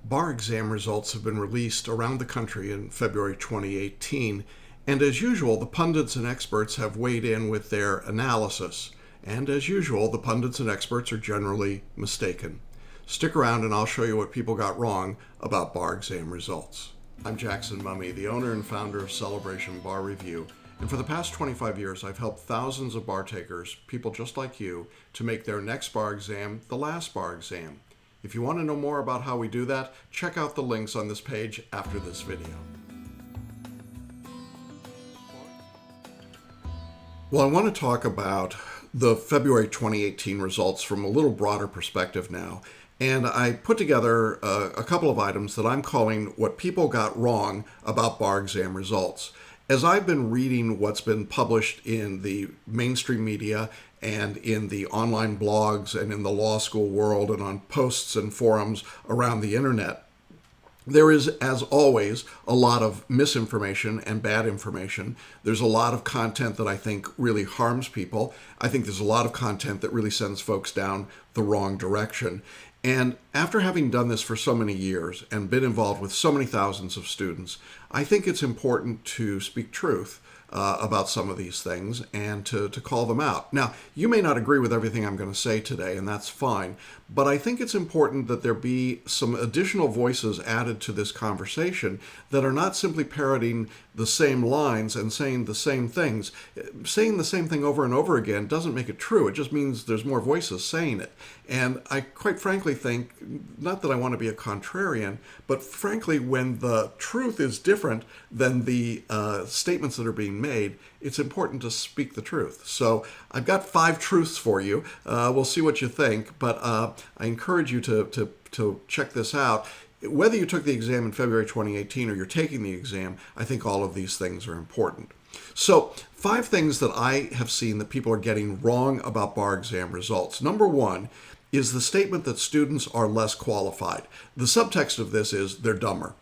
Bar exam results have been released around the country in February 2018, and as usual, the pundits and experts have weighed in with their analysis. And as usual, the pundits and experts are generally mistaken. Stick around and I'll show you what people got wrong about bar exam results. I'm Jackson Mummy, the owner and founder of Celebration Bar Review, and for the past 25 years I've helped thousands of bar takers, people just like you, to make their next bar exam the last bar exam. If you want to know more about how we do that, check out the links on this page after this video. Well, I want to talk about the February 2018 results from a little broader perspective now. And I put together a couple of items that I'm calling what people got wrong about bar exam results. As I've been reading what's been published in the mainstream media and in the online blogs and in the law school world and on posts and forums around the internet, there is, as always, a lot of misinformation and bad information. There's a lot of content that I think really harms people. I think there's a lot of content that really sends folks down the wrong direction. And after having done this for so many years and been involved with so many thousands of students, I think it's important to speak truth about some of these things and to call them out. Now, you may not agree with everything I'm going to say today, and that's fine, but I think it's important that there be some additional voices added to this conversation that are not simply parroting the same lines and saying the same things. Saying the same thing over and over again doesn't make it true. It just means there's more voices saying it. And I quite frankly think, not that I want to be a contrarian, but frankly, when the truth is different than the statements that are being made, it's important to speak the truth. So I've got 5 truths for you. We'll see what you think, but I encourage you to check this out. Whether you took the exam in February 2018 or you're taking the exam, I think all of these things are important. So 5 things that I have seen that people are getting wrong about bar exam results. Number 1 is the statement that students are less qualified. The subtext of this is they're dumber.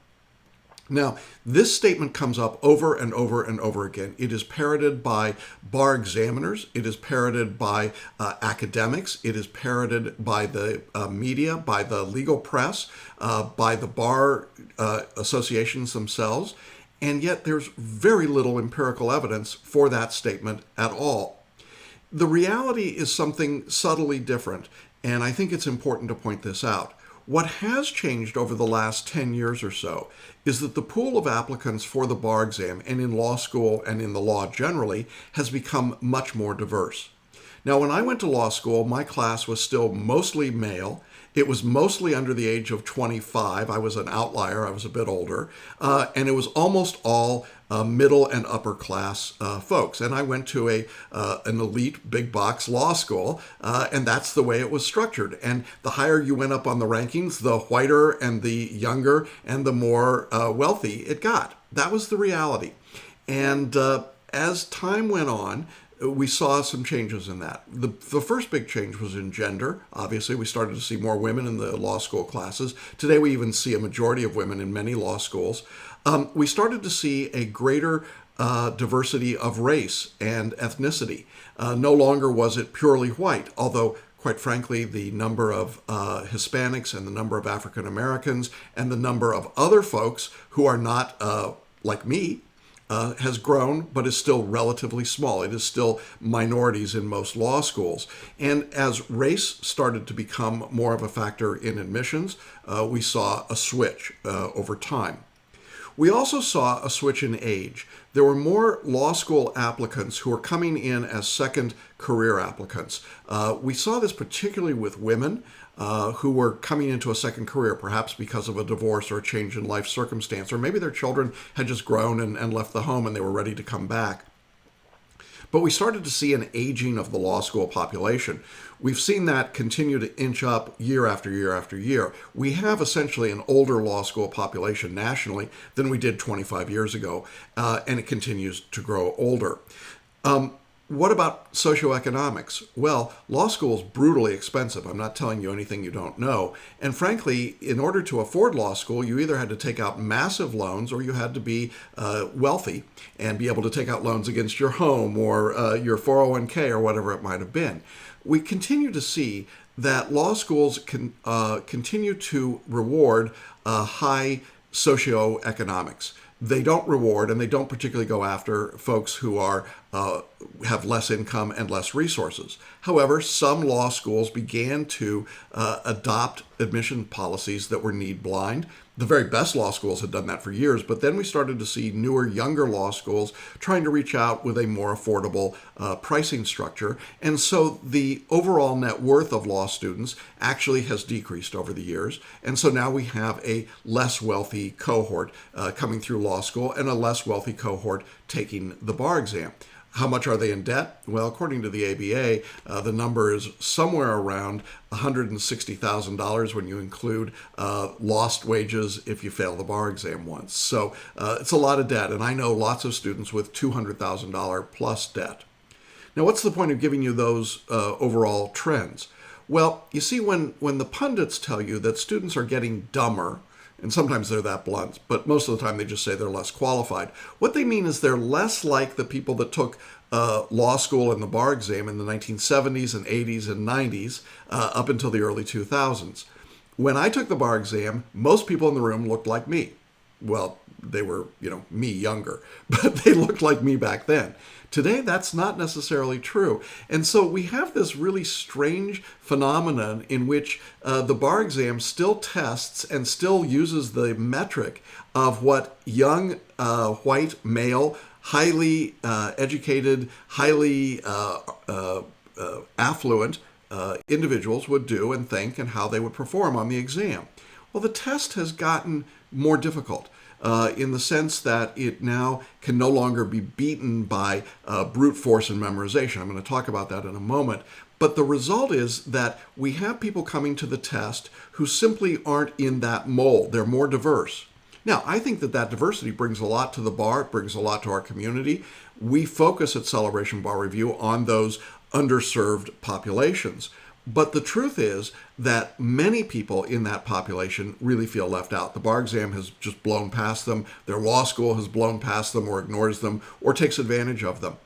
Now, this statement comes up over and over and over again. It is parroted by bar examiners. It is parroted by academics. It is parroted by the media, by the legal press, by the bar associations themselves. And yet there's very little empirical evidence for that statement at all. The reality is something subtly different, and I think it's important to point this out. What has changed over the last 10 years or so is that the pool of applicants for the bar exam and in law school and in the law generally has become much more diverse. Now, when I went to law school, my class was still mostly male. It was mostly under the age of 25. I was an outlier. I was a bit older. And it was almost all middle and upper class folks. And I went to an elite big box law school, and that's the way it was structured. And the higher you went up on the rankings, the whiter and the younger and the more wealthy it got. That was the reality. And as time went on, we saw some changes in that. The first big change was in gender. Obviously, we started to see more women in the law school classes. Today, we even see a majority of women in many law schools. We started to see a greater diversity of race and ethnicity. No longer was it purely white, although quite frankly, the number of Hispanics and the number of African Americans and the number of other folks who are not like me has grown, but is still relatively small. It is still minorities in most law schools. And as race started to become more of a factor in admissions, we saw a switch over time. We also saw a switch in age. There were more law school applicants who were coming in as second career applicants. We saw this particularly with women who were coming into a second career, perhaps because of a divorce or a change in life circumstance, or maybe their children had just grown and left the home and they were ready to come back. But we started to see an aging of the law school population. We've seen that continue to inch up year after year after year. We have essentially an older law school population nationally than we did 25 years ago, and it continues to grow older. What about socioeconomics? Well, law school is brutally expensive. I'm not telling you anything you don't know. And frankly, in order to afford law school, you either had to take out massive loans or you had to be wealthy and be able to take out loans against your home or your 401k or whatever it might have been. We continue to see that law schools can continue to reward high socioeconomics. They don't reward, and they don't particularly go after folks who are have less income and less resources. However, some law schools began to adopt admission policies that were need blind. The very best law schools had done that for years, but then we started to see newer, younger law schools trying to reach out with a more affordable pricing structure. And so the overall net worth of law students actually has decreased over the years. And so now we have a less wealthy cohort coming through law school and a less wealthy cohort taking the bar exam. How much are they in debt? Well, according to the ABA, the number is somewhere around $160,000 when you include lost wages if you fail the bar exam once. So it's a lot of debt, and I know lots of students with $200,000 plus debt. Now, what's the point of giving you those overall trends? Well, you see, when the pundits tell you that students are getting dumber, and sometimes they're that blunt, but most of the time they just say they're less qualified. What they mean is they're less like the people that took law school and the bar exam in the 1970s and 80s and 90s up until the early 2000s. When I took the bar exam, most people in the room looked like me. Well, they were, me younger, but they looked like me back then. Today, that's not necessarily true. And so we have this really strange phenomenon in which the bar exam still tests and still uses the metric of what young white male, highly educated, highly affluent individuals would do and think and how they would perform on the exam. Well, the test has gotten more difficult. In the sense that it now can no longer be beaten by brute force and memorization. I'm going to talk about that in a moment. But the result is that we have people coming to the test who simply aren't in that mold. They're more diverse. Now, I think that diversity brings a lot to the bar. It brings a lot to our community. We focus at Celebration Bar Review on those underserved populations. But the truth is that many people in that population really feel left out. The bar exam has just blown past them. Their law school has blown past them or ignores them or takes advantage of them.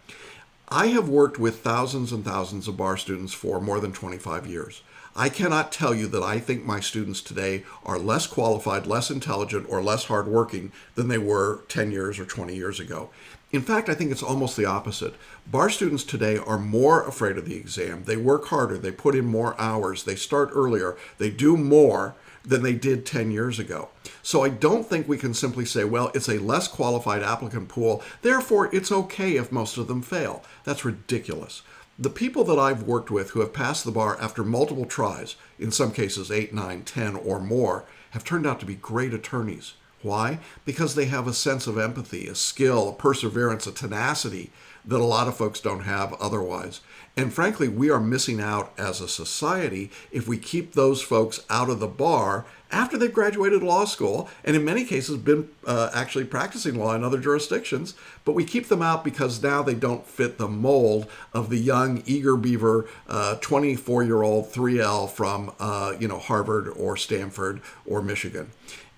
I have worked with thousands and thousands of bar students for more than 25 years. I cannot tell you that I think my students today are less qualified, less intelligent, or less hardworking than they were 10 years or 20 years ago. In fact, I think it's almost the opposite. Bar students today are more afraid of the exam. They work harder. They put in more hours. They start earlier. They do more than they did 10 years ago. So I don't think we can simply say, well, it's a less qualified applicant pool, therefore it's okay if most of them fail. That's ridiculous. The people that I've worked with who have passed the bar after multiple tries, in some cases 8, 9, 10 or more, have turned out to be great attorneys. Why? Because they have a sense of empathy, a skill, a perseverance, a tenacity that a lot of folks don't have otherwise. And frankly, we are missing out as a society if we keep those folks out of the bar after they've graduated law school, and in many cases been actually practicing law in other jurisdictions, but we keep them out because now they don't fit the mold of the young, eager beaver, 24-year-old 3L from Harvard or Stanford or Michigan.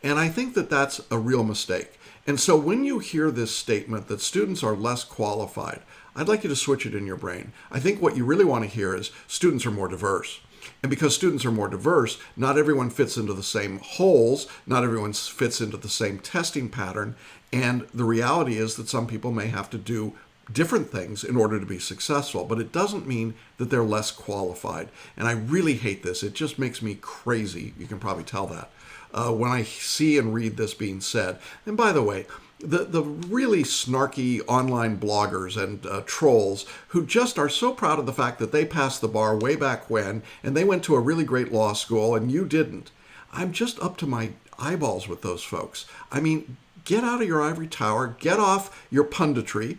And I think that that's a real mistake. And so when you hear this statement that students are less qualified, I'd like you to switch it in your brain. I think what you really want to hear is students are more diverse. And because students are more diverse, not everyone fits into the same holes, not everyone fits into the same testing pattern, and the reality is that some people may have to do different things in order to be successful, but it doesn't mean that they're less qualified. And I really hate this. It just makes me crazy. You can probably tell that. When I see and read this being said. And by the way, the really snarky online bloggers and trolls who just are so proud of the fact that they passed the bar way back when, and they went to a really great law school and you didn't. I'm just up to my eyeballs with those folks. I mean, get out of your ivory tower, get off your punditry,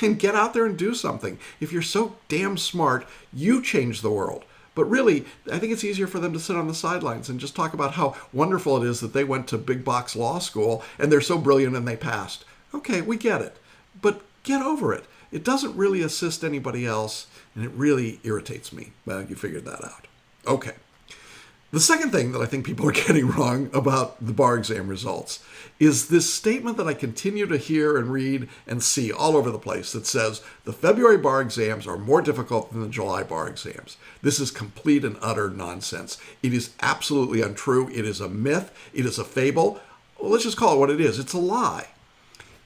and get out there and do something. If you're so damn smart, you change the world. But really, I think it's easier for them to sit on the sidelines and just talk about how wonderful it is that they went to big box law school and they're so brilliant and they passed. Okay, we get it. But get over it. It doesn't really assist anybody else, and it really irritates me. Well, you figured that out. Okay. The second thing that I think people are getting wrong about the bar exam results is this statement that I continue to hear and read and see all over the place that says the February bar exams are more difficult than the July bar exams. This is complete and utter nonsense. It is absolutely untrue. It is a myth. It is a fable. Well, let's just call it what it is. It's a lie.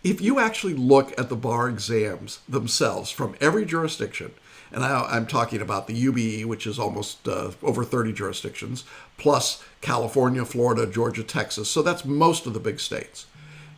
If you actually look at the bar exams themselves from every jurisdiction, and I'm talking about the UBE, which is almost over 30 jurisdictions, plus California, Florida, Georgia, Texas, so that's most of the big states.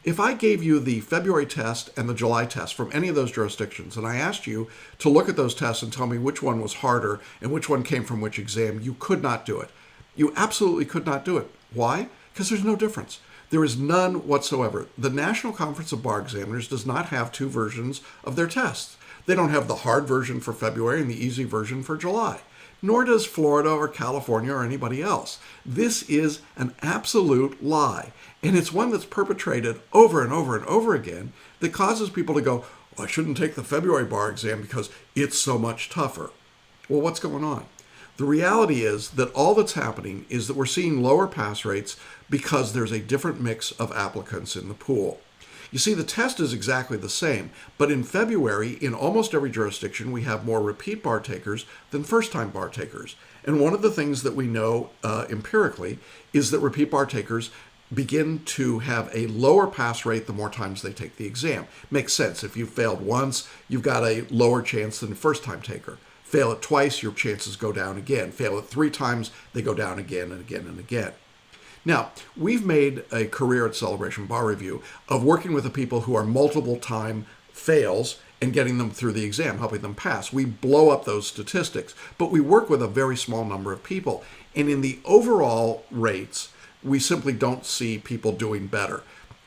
If I gave you the February test and the July test from any of those jurisdictions, and I asked you to look at those tests and tell me which one was harder and which one came from which exam, you could not do it. You absolutely could not do it. Why? Because there's no difference. There is none whatsoever. The National Conference of Bar Examiners does not have two versions of their tests. They don't have the hard version for February and the easy version for July. Nor does Florida or California or anybody else. This is an absolute lie. And it's one that's perpetrated over and over and over again that causes people to go, well, I shouldn't take the February bar exam because it's so much tougher. Well, what's going on? The reality is that all that's happening is that we're seeing lower pass rates because there's a different mix of applicants in the pool. You see, the test is exactly the same, but in February, in almost every jurisdiction, we have more repeat bar takers than first-time bar takers. And one of the things that we know empirically is that repeat bar takers begin to have a lower pass rate the more times they take the exam. Makes sense. If you failed once, you've got a lower chance than a first-time taker. Fail it twice, your chances go down again. Fail it 3 times, they go down again and again and again. Now, we've made a career at Celebration Bar Review of working with the people who are multiple time fails and getting them through the exam, helping them pass. We blow up those statistics, but we work with a very small number of people. And in the overall rates, we simply don't see people doing better.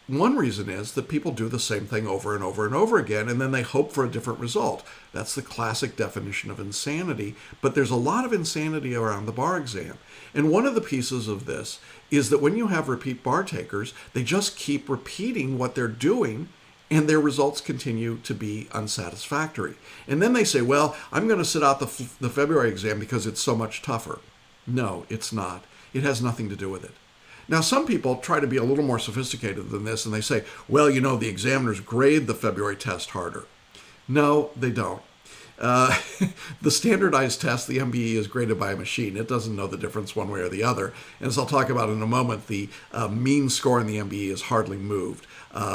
One reason is that people do the same thing over and over and over again, and then they hope for a different result. That's the classic definition of insanity, but there's a lot of insanity around the bar exam. And one of the pieces of this is that when you have repeat bar takers, they just keep repeating what they're doing, and their results continue to be unsatisfactory. And then they say, well, I'm going to sit out the February exam because it's so much tougher. No, it's not. It has nothing to do with it. Now, some people try to be a little more sophisticated than this, and they say, well, you know, the examiners grade the February test harder. No, they don't. The standardized test, the MBE, is graded by a machine. It doesn't know the difference one way or the other. And as I'll talk about in a moment, the mean score in the MBE has hardly moved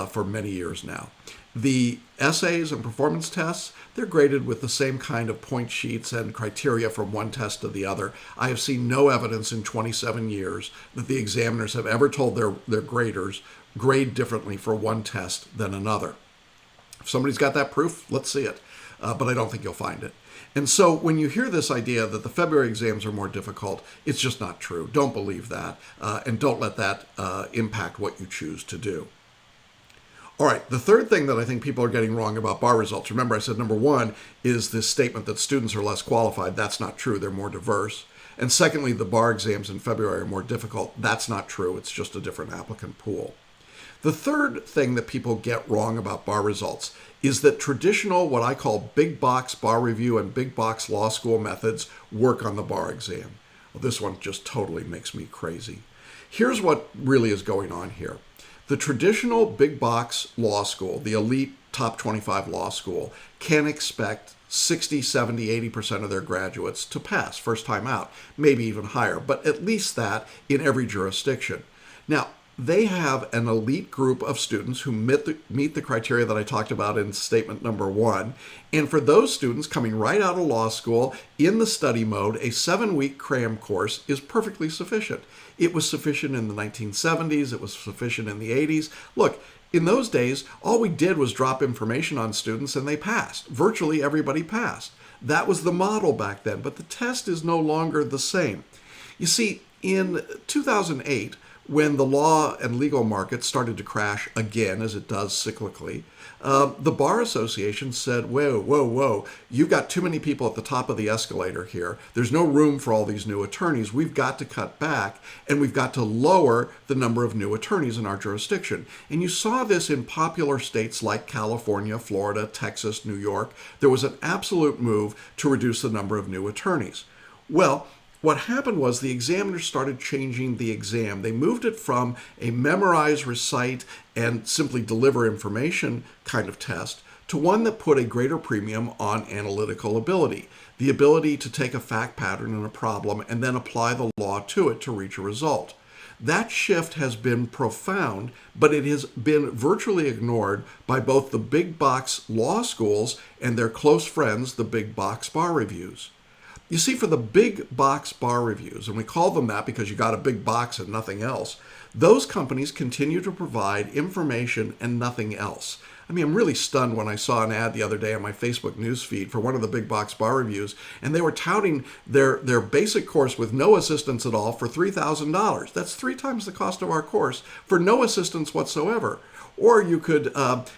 for many years now. The essays and performance tests, they're graded with the same kind of point sheets and criteria from one test to the other. I have seen no evidence in 27 years that the examiners have ever told their graders grade differently for one test than another. If somebody's got that proof, let's see it. But I don't think you'll find it. And so when you hear this idea that the February exams are more difficult, it's just not true. Don't believe that, and don't let that impact what you choose to do. All right, the third thing that I think people are getting wrong about bar results, remember I said number one is this statement that students are less qualified. That's not true. They're more diverse. And secondly, the bar exams in February are more difficult. That's not true. It's just a different applicant pool. The third thing that people get wrong about bar results is that traditional, what I call big box bar review and big box law school methods work on the bar exam. Well, this one just totally makes me crazy. Here's what really is going on here. The traditional big box law school, the elite top 25 law school, can expect 60, 70, 80% of their graduates to pass first time out, maybe even higher, but at least that in every jurisdiction. Now, they have an elite group of students who meet the criteria that I talked about in statement number one. And for those students coming right out of law school in the study mode, a 7-week cram course is perfectly sufficient. It was sufficient in the 1970s. It was sufficient in the 80s. Look, in those days, all we did was drop information on students and they passed. Virtually everybody passed. That was the model back then, but the test is no longer the same. You see, in 2008, when the law and legal market started to crash again, as it does cyclically, the Bar Association said, whoa, you've got too many people at the top of the escalator here. There's no room for all these new attorneys. We've got to cut back, and we've got to lower the number of new attorneys in our jurisdiction. And you saw this in popular states like California, Florida, Texas, New York. There was an absolute move to reduce the number of new attorneys. Well, what happened was the examiners started changing the exam. They moved it from a memorize, recite, and simply deliver information kind of test to one that put a greater premium on analytical ability, the ability to take a fact pattern in a problem and then apply the law to it to reach a result. That shift has been profound, but it has been virtually ignored by both the big box law schools and their close friends, the big box bar reviews. You see, for the big box bar reviews, and we call them that because you got a big box and nothing else, those companies continue to provide information and nothing else. I mean, I'm really stunned when I saw an ad the other day on my Facebook news feed for one of the big box bar reviews, and they were touting their basic course with no assistance at all for $3,000. That's 3 times the cost of our course for no assistance whatsoever. Or you could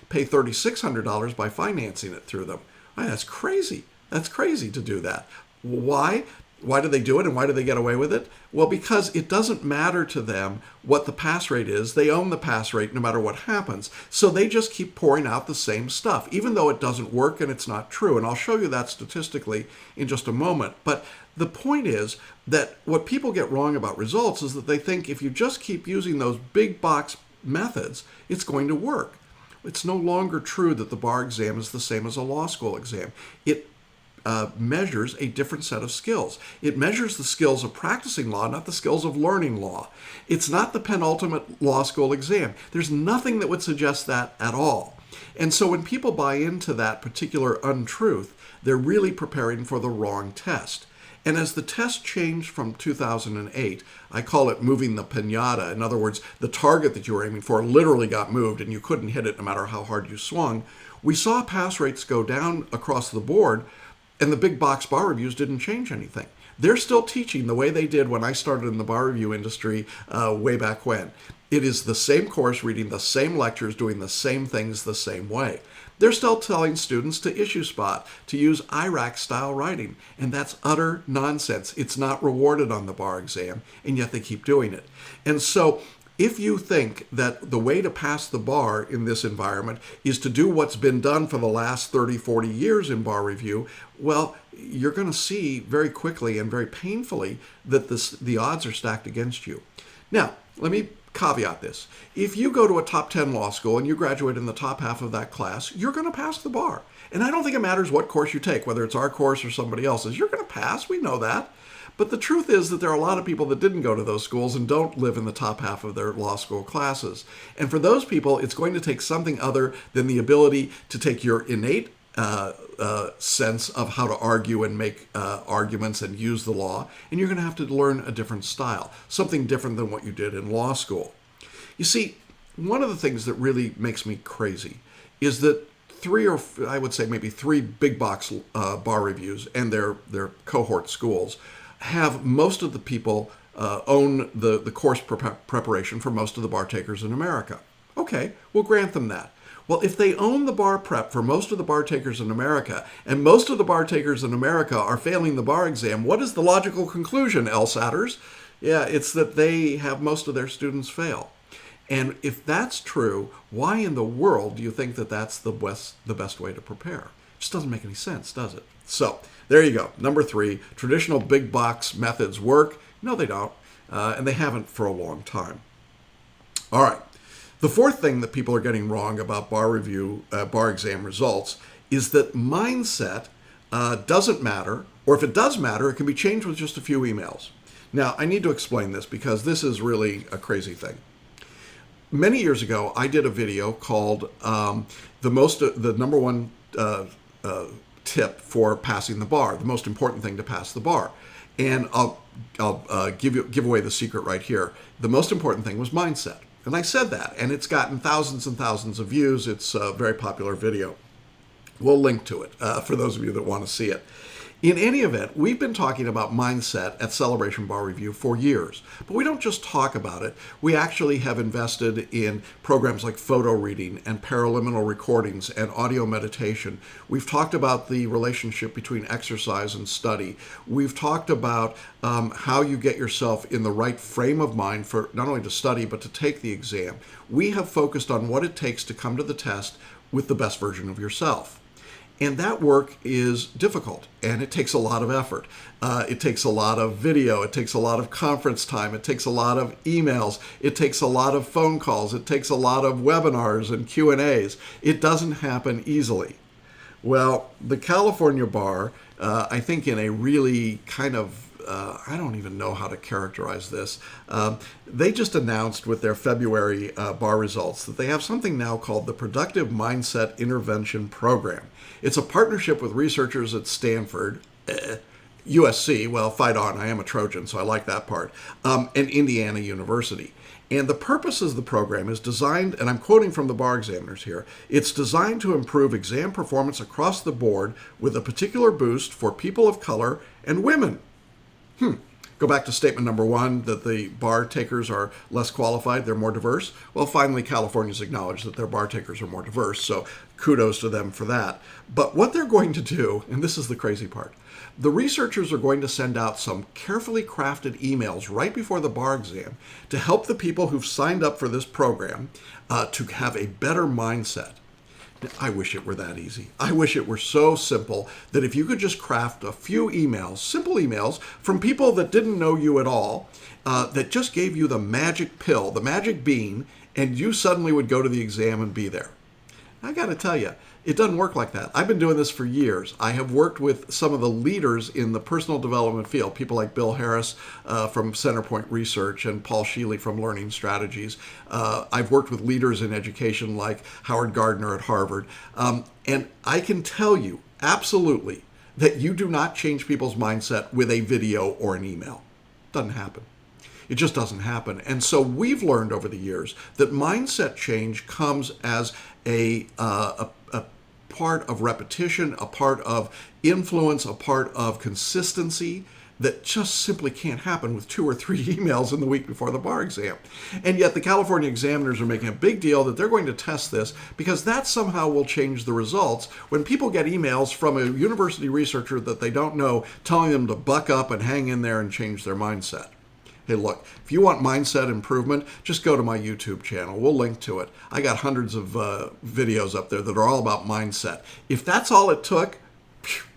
pay $3,600 by financing it through them. I mean, that's crazy. That's crazy to do that. Why? Why do they do it, and why do they get away with it? Well, because it doesn't matter to them what the pass rate is. They own the pass rate no matter what happens. So they just keep pouring out the same stuff, even though it doesn't work and it's not true. And I'll show you that statistically in just a moment. But the point is that what people get wrong about results is that they think if you just keep using those big box methods, it's going to work. It's no longer true that the bar exam is the same as a law school exam. It measures a different set of skills. It measures the skills of practicing law, not the skills of learning law. It's not the penultimate law school exam. There's nothing that would suggest that at all. And so when people buy into that particular untruth, they're really preparing for the wrong test. And as the test changed from 2008, I call it moving the piñata. In other words, the target that you were aiming for literally got moved and you couldn't hit it no matter how hard you swung. We saw pass rates go down across the board, and the big box bar reviews didn't change anything. They're still teaching the way they did when I started in the bar review industry way back when. It is the same course, reading the same lectures, doing the same things the same way. They're still telling students to issue spot, to use IRAC-style writing, and that's utter nonsense. It's not rewarded on the bar exam, and yet they keep doing it. And so if you think that the way to pass the bar in this environment is to do what's been done for the last 30, 40 years in bar review, well, you're going to see very quickly and very painfully that the odds are stacked against you. Now, let me caveat this. If you go to a top 10 law school and you graduate in the top half of that class, you're going to pass the bar. And I don't think it matters what course you take, whether it's our course or somebody else's. You're going to pass. We know that. But the truth is that there are a lot of people that didn't go to those schools and don't live in the top half of their law school classes. And for those people, it's going to take something other than the ability to take your innate sense of how to argue and make arguments and use the law, and you're going to have to learn a different style, something different than what you did in law school. You see, one of the things that really makes me crazy is that I would say maybe three big box bar reviews and their cohort schools have most of the people own the course preparation for most of the bar takers in America. Okay, we'll grant them that. Well, if they own the bar prep for most of the bar takers in America, and most of the bar takers in America are failing the bar exam, what is the logical conclusion, LSATers? Yeah, it's that they have most of their students fail. And if that's true, why in the world do you think that that's the best way to prepare? It just doesn't make any sense, does it? So there you go. Number 3, traditional big box methods work. No, they don't. And they haven't for a long time. All right. The fourth thing that people are getting wrong about bar exam results is that mindset doesn't matter, or if it does matter, it can be changed with just a few emails. Now, I need to explain this because this is really a crazy thing. Many years ago, I did a video called the number one tip for passing the bar, the most important thing to pass the bar. And I'll give away the secret right here. The most important thing was mindset. And I said that, and it's gotten thousands and thousands of views. It's a very popular video. We'll link to it for those of you that want to see it. In any event, we've been talking about mindset at Celebration Bar Review for years. But we don't just talk about it. We actually have invested in programs like photo reading and paraliminal recordings and audio meditation. We've talked about the relationship between exercise and study. We've talked about how you get yourself in the right frame of mind for not only to study, but to take the exam. We have focused on what it takes to come to the test with the best version of yourself. And that work is difficult, and it takes a lot of effort. It takes a lot of video. It takes a lot of conference time. It takes a lot of emails. It takes a lot of phone calls. It takes a lot of webinars and Q&As. It doesn't happen easily. Well, the California Bar, I think in a really kind of I don't even know how to characterize this. They just announced with their February bar results that they have something now called the Productive Mindset Intervention Program. It's a partnership with researchers at Stanford, USC, well, fight on, I am a Trojan, so I like that part, and Indiana University. And the purpose of the program is designed, and I'm quoting from the bar examiners here, it's designed to improve exam performance across the board with a particular boost for people of color and women. Go back to statement number one, that the bar takers are less qualified, they're more diverse. Well, finally, California's acknowledged that their bar takers are more diverse, so kudos to them for that. But what they're going to do, and this is the crazy part, the researchers are going to send out some carefully crafted emails right before the bar exam to help the people who've signed up for this program to have a better mindset. I wish it were that easy. I wish it were so simple that if you could just craft a few emails, simple emails from people that didn't know you at all, that just gave you the magic pill, the magic bean, and you suddenly would go to the exam and be there. I got to tell you, it doesn't work like that. I've been doing this for years. I have worked with some of the leaders in the personal development field, people like Bill Harris from Centerpoint Research and Paul Sheely from Learning Strategies. I've worked with leaders in education like Howard Gardner at Harvard. And I can tell you absolutely that you do not change people's mindset with a video or an email. Doesn't happen. It just doesn't happen. And so we've learned over the years that mindset change comes as a part of repetition, a part of influence, a part of consistency that just simply can't happen with 2 or 3 emails in the week before the bar exam. And yet the California examiners are making a big deal that they're going to test this because that somehow will change the results when people get emails from a university researcher that they don't know telling them to buck up and hang in there and change their mindset. Hey, look, if you want mindset improvement, just go to my YouTube channel. We'll link to it. I got hundreds of videos up there that are all about mindset. If that's all it took,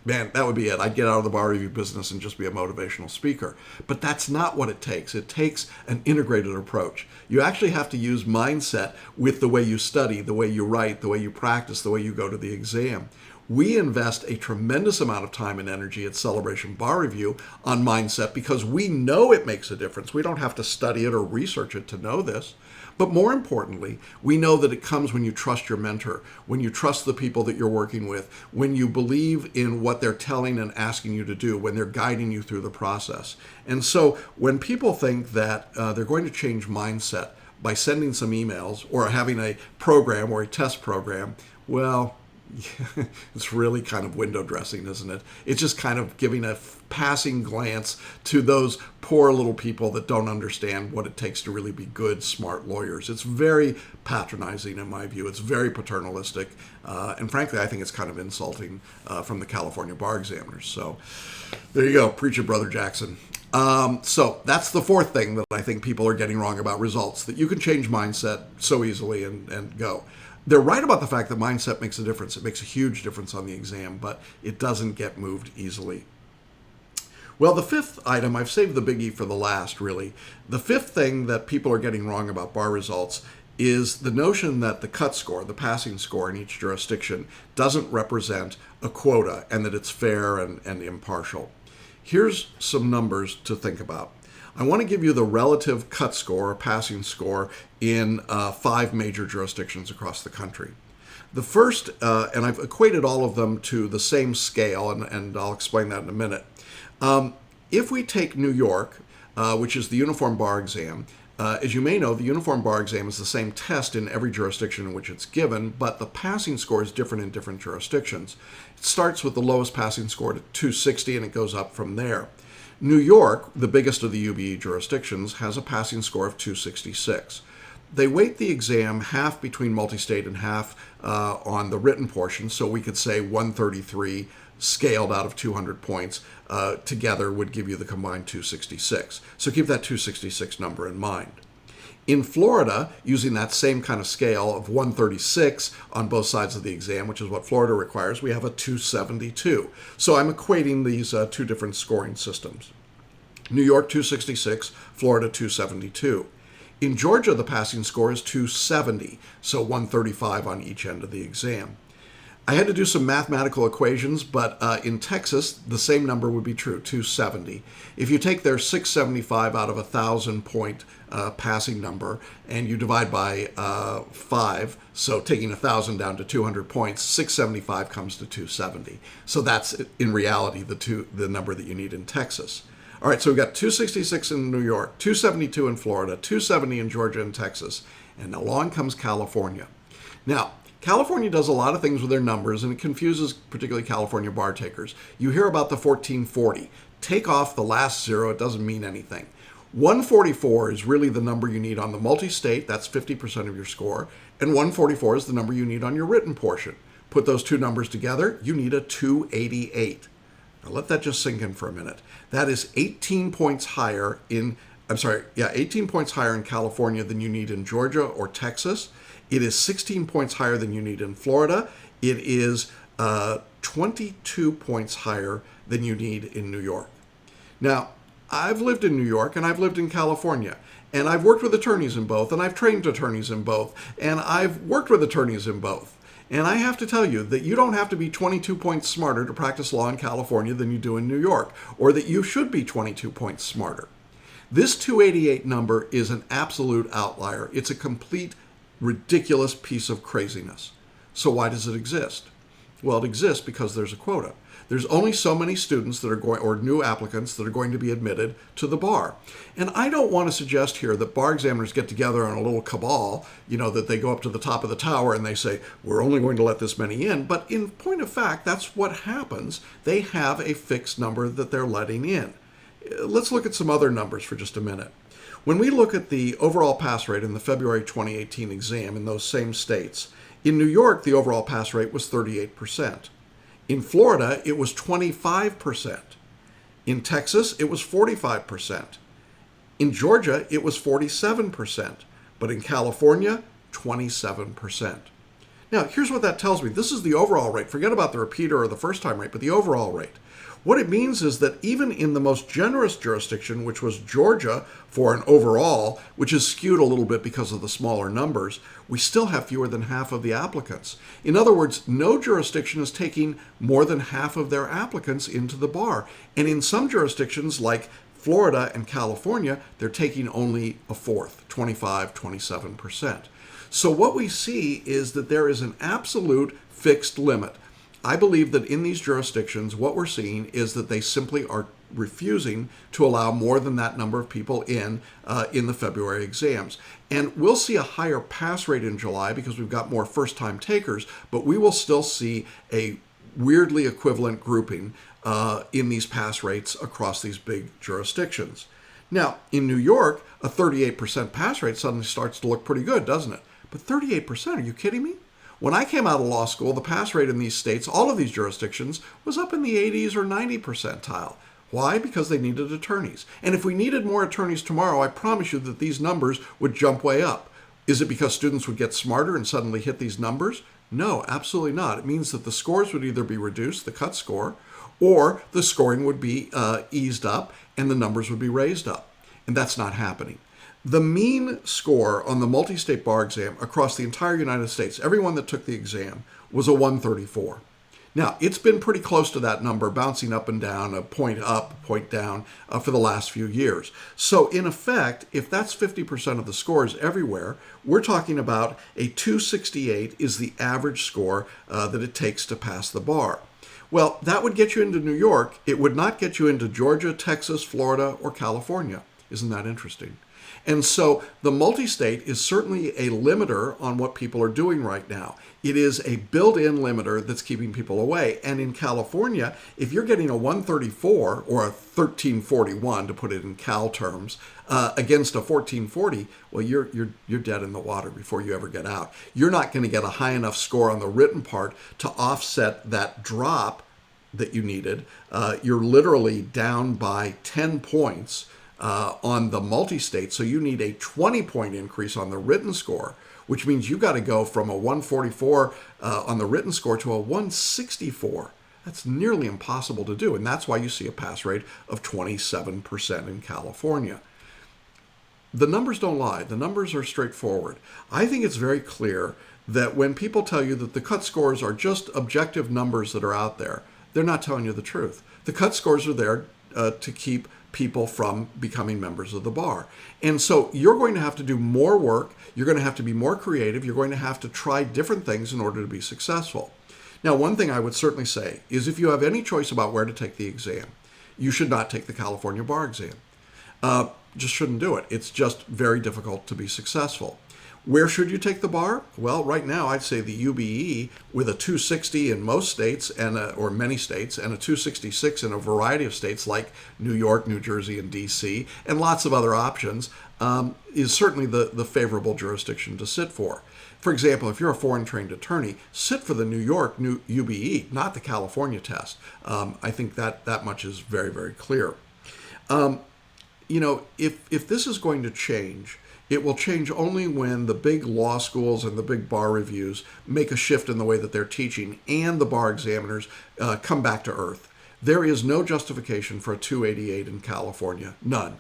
man, that would be it. I'd get out of the bar review business and just be a motivational speaker. But that's not what it takes. It takes an integrated approach. You actually have to use mindset with the way you study, the way you write, the way you practice, the way you go to the exam. We invest a tremendous amount of time and energy at Celebration Bar Review on mindset because we know it makes a difference. We don't have to study it or research it to know this. But more importantly, we know that it comes when you trust your mentor, when you trust the people that you're working with, when you believe in what they're telling and asking you to do, when they're guiding you through the process. And so when people think that they're going to change mindset by sending some emails or having a program or a test program, well, it's really kind of window dressing, isn't it? It's just kind of giving a passing glance to those poor little people that don't understand what it takes to really be good, smart lawyers. It's very patronizing in my view. It's very paternalistic. And frankly, I think it's kind of insulting from the California bar examiners. So there you go. Preach it, Brother Jackson. So that's the fourth thing that I think people are getting wrong about results, that you can change mindset so easily and go. They're right about the fact that mindset makes a difference. It makes a huge difference on the exam, but it doesn't get moved easily. Well, the fifth item, I've saved the biggie for the last, really. The fifth thing that people are getting wrong about bar results is the notion that the cut score, the passing score in each jurisdiction, doesn't represent a quota and that it's fair and impartial. Here's some numbers to think about. I want to give you the relative cut score, or passing score, in 5 major jurisdictions across the country. The first, and I've equated all of them to the same scale, and I'll explain that in a minute. If we take New York, which is the Uniform Bar Exam, as you may know, the Uniform Bar Exam is the same test in every jurisdiction in which it's given, but the passing score is different in different jurisdictions. It starts with the lowest passing score to 260, and it goes up from there. New York, the biggest of the UBE jurisdictions, has a passing score of 266. They weight the exam half between multi-state and half on the written portion, so we could say 133 scaled out of 200 points together would give you the combined 266. So keep that 266 number in mind. In Florida, using that same kind of scale of 136 on both sides of the exam, which is what Florida requires, we have a 272. So I'm equating these two different scoring systems. New York 266, Florida 272. In Georgia, the passing score is 270, so 135 on each end of the exam. I had to do some mathematical equations, but in Texas, the same number would be true, 270. If you take their 675 out of 1,000-point passing number and you divide by 5, so taking 1,000 down to 200 points, 675 comes to 270. So that's, in reality, the number that you need in Texas. All right, so we've got 266 in New York, 272 in Florida, 270 in Georgia and Texas, and along comes California. Now, California does a lot of things with their numbers, and it confuses particularly California bar takers. You hear about the 1440. Take off the last zero, it doesn't mean anything. 144 is really the number you need on the multi-state, that's 50% of your score, and 144 is the number you need on your written portion. Put those two numbers together, you need a 288. Now let that just sink in for a minute. That is 18 points higher in 18 points higher in California than you need in Georgia or Texas. It is 16 points higher than you need in Florida. It is 22 points higher than you need in New York. Now, I've lived in New York and I've lived in California, and I've worked with attorneys in both, and I've trained attorneys in both, and I've worked with attorneys in both. And I have to tell you that you don't have to be 22 points smarter to practice law in California than you do in New York, or that you should be 22 points smarter. This 288 number is an absolute outlier. It's a complete ridiculous piece of craziness. So why does it exist? Well, it exists because there's a quota. There's only so many students that are going, or new applicants that are going to be admitted to the bar. And I don't want to suggest here that bar examiners get together in a little cabal, that they go up to the top of the tower and they say, we're only going to let this many in. But in point of fact, that's what happens. They have a fixed number that they're letting in. Let's look at some other numbers for just a minute. When we look at the overall pass rate in the February 2018 exam in those same states, in New York, the overall pass rate was 38%. In Florida, it was 25%. In Texas, it was 45%. In Georgia, it was 47%. But in California, 27%. Now, here's what that tells me. This is the overall rate. Forget about the repeater or the first-time rate, but the overall rate. What it means is that even in the most generous jurisdiction, which was Georgia for an overall, which is skewed a little bit because of the smaller numbers, we still have fewer than half of the applicants. In other words, no jurisdiction is taking more than half of their applicants into the bar. And in some jurisdictions like Florida and California, they're taking only a fourth, 25, 27%. So what we see is that there is an absolute fixed limit. I believe that in these jurisdictions, what we're seeing is that they simply are refusing to allow more than that number of people in the February exams. And we'll see a higher pass rate in July because we've got more first-time takers, but we will still see a weirdly equivalent grouping in these pass rates across these big jurisdictions. Now, in New York, a 38% pass rate suddenly starts to look pretty good, doesn't it? But 38%, are you kidding me? When I came out of law school, the pass rate in these states, all of these jurisdictions, was up in the 80s or 90 percentile. Why? Because they needed attorneys. And if we needed more attorneys tomorrow, I promise you that these numbers would jump way up. Is it because students would get smarter and suddenly hit these numbers? No, absolutely not. It means that the scores would either be reduced, the cut score, or the scoring would be eased up and the numbers would be raised up. And that's not happening. The mean score on the multi-state bar exam across the entire United States, everyone that took the exam, was a 134. Now, it's been pretty close to that number, bouncing up and down, a point up, a point down, for the last few years. So, in effect, if that's 50% of the scores everywhere, we're talking about a 268 is the average score that it takes to pass the bar. Well, that would get you into New York. It would not get you into Georgia, Texas, Florida, or California. Isn't that interesting? And so the multi-state is certainly a limiter on what people are doing right now. It is a built-in limiter that's keeping people away. And in California, if you're getting a 134 or a 1341, to put it in Cal terms, against a 1440, well, you're dead in the water before you ever get out. You're not going to get a high enough score on the written part to offset that drop that you needed. You're literally down by 10 points on the multi-state, so you need a 20-point increase on the written score, which means you got to go from a 144 on the written score to a 164. That's nearly impossible to do, and that's why you see a pass rate of 27% in California. The numbers don't lie. The numbers are straightforward. I think it's very clear that when people tell you that the cut scores are just objective numbers that are out there, they're not telling you the truth. The cut scores are there to keep people from becoming members of the bar. And so you're going to have to do more work. You're going to have to be more creative. You're going to have to try different things in order to be successful. Now, one thing I would certainly say is if you have any choice about where to take the exam, you should not take the California bar exam. Just shouldn't do it. It's just very difficult to be successful. Where should you take the bar? Well, right now I'd say the UBE with a 260 in most states or many states, and a 266 in a variety of states like New York, New Jersey, and DC, and lots of other options, is certainly the favorable jurisdiction to sit for. For example, if you're a foreign trained attorney, sit for the New York UBE, not the California test. I think that much is very, very clear. If this is going to change, it will change only when the big law schools and the big bar reviews make a shift in the way that they're teaching and the bar examiners come back to earth. There is no justification for a 288 in California, none.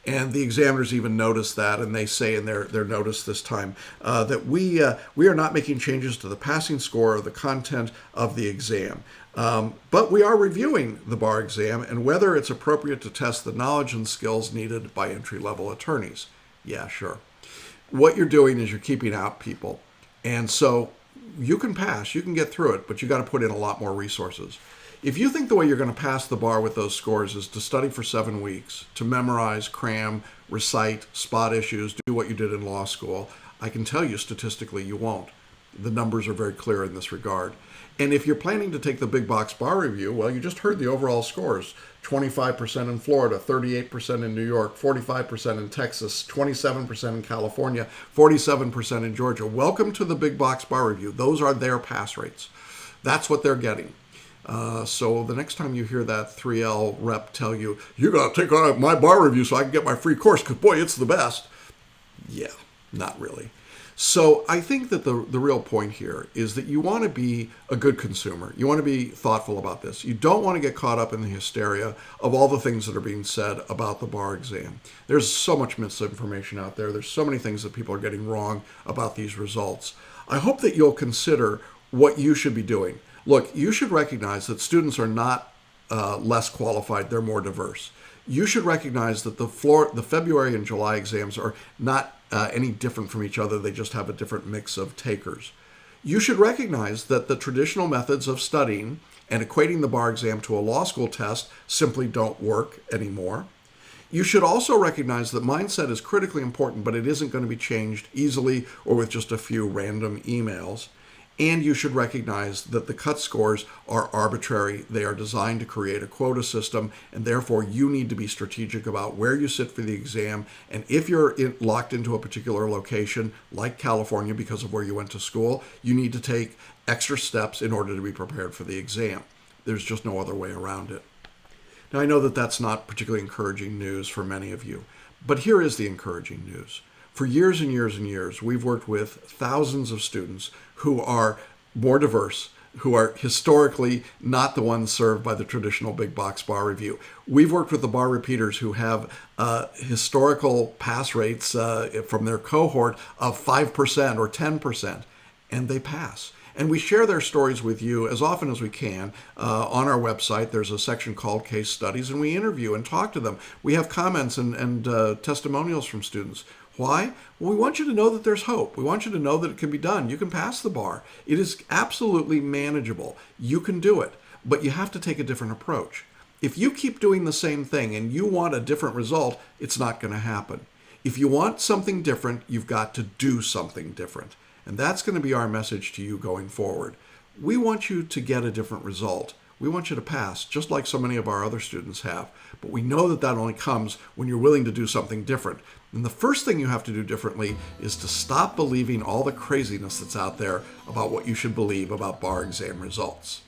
And the examiners even notice that, and they say in their notice this time that we are not making changes to the passing score or the content of the exam. But we are reviewing the bar exam and whether it's appropriate to test the knowledge and skills needed by entry-level attorneys. Yeah, sure. What you're doing is you're keeping out people. And so you can pass, you can get through it, but you got to put in a lot more resources. If you think the way you're going to pass the bar with those scores is to study for 7 weeks, to memorize, cram, recite, spot issues, do what you did in law school, I can tell you statistically you won't. The numbers are very clear in this regard. And if you're planning to take the big box bar review, well, you just heard the overall scores. 25% in Florida, 38% in New York, 45% in Texas, 27% in California, 47% in Georgia. Welcome to the big box bar review. Those are their pass rates. That's what they're getting. So the next time you hear that 3L rep tell you, you got to take on my bar review so I can get my free course because, boy, it's the best. Yeah, not really. So I think that the real point here is that you want to be a good consumer. You want to be thoughtful about this. You don't want to get caught up in the hysteria of all the things that are being said about the bar exam. There's so much misinformation out there. There's so many things that people are getting wrong about these results. I hope that you'll consider what you should be doing. Look, you should recognize that students are not less qualified. They're more diverse. You should recognize that the February and July exams are not any different from each other. They just have a different mix of takers. You should recognize that the traditional methods of studying and equating the bar exam to a law school test simply don't work anymore. You should also recognize that mindset is critically important, but it isn't going to be changed easily or with just a few random emails. And you should recognize that the cut scores are arbitrary. They are designed to create a quota system, and therefore you need to be strategic about where you sit for the exam. And if you're locked into a particular location, like California, because of where you went to school, you need to take extra steps in order to be prepared for the exam. There's just no other way around it. Now, I know that that's not particularly encouraging news for many of you, but here is the encouraging news. For years and years and years, we've worked with thousands of students who are more diverse, who are historically not the ones served by the traditional big box bar review. We've worked with the bar repeaters who have historical pass rates from their cohort of 5% or 10%, and they pass. And we share their stories with you as often as we can. On our website, there's a section called Case Studies, and we interview and talk to them. We have comments and testimonials from students. Why? Well, we want you to know that there's hope. We want you to know that it can be done. You can pass the bar. It is absolutely manageable. You can do it, but you have to take a different approach. If you keep doing the same thing and you want a different result, it's not going to happen. If you want something different, you've got to do something different. And that's going to be our message to you going forward. We want you to get a different result. We want you to pass, just like so many of our other students have. But we know that that only comes when you're willing to do something different. And the first thing you have to do differently is to stop believing all the craziness that's out there about what you should believe about bar exam results.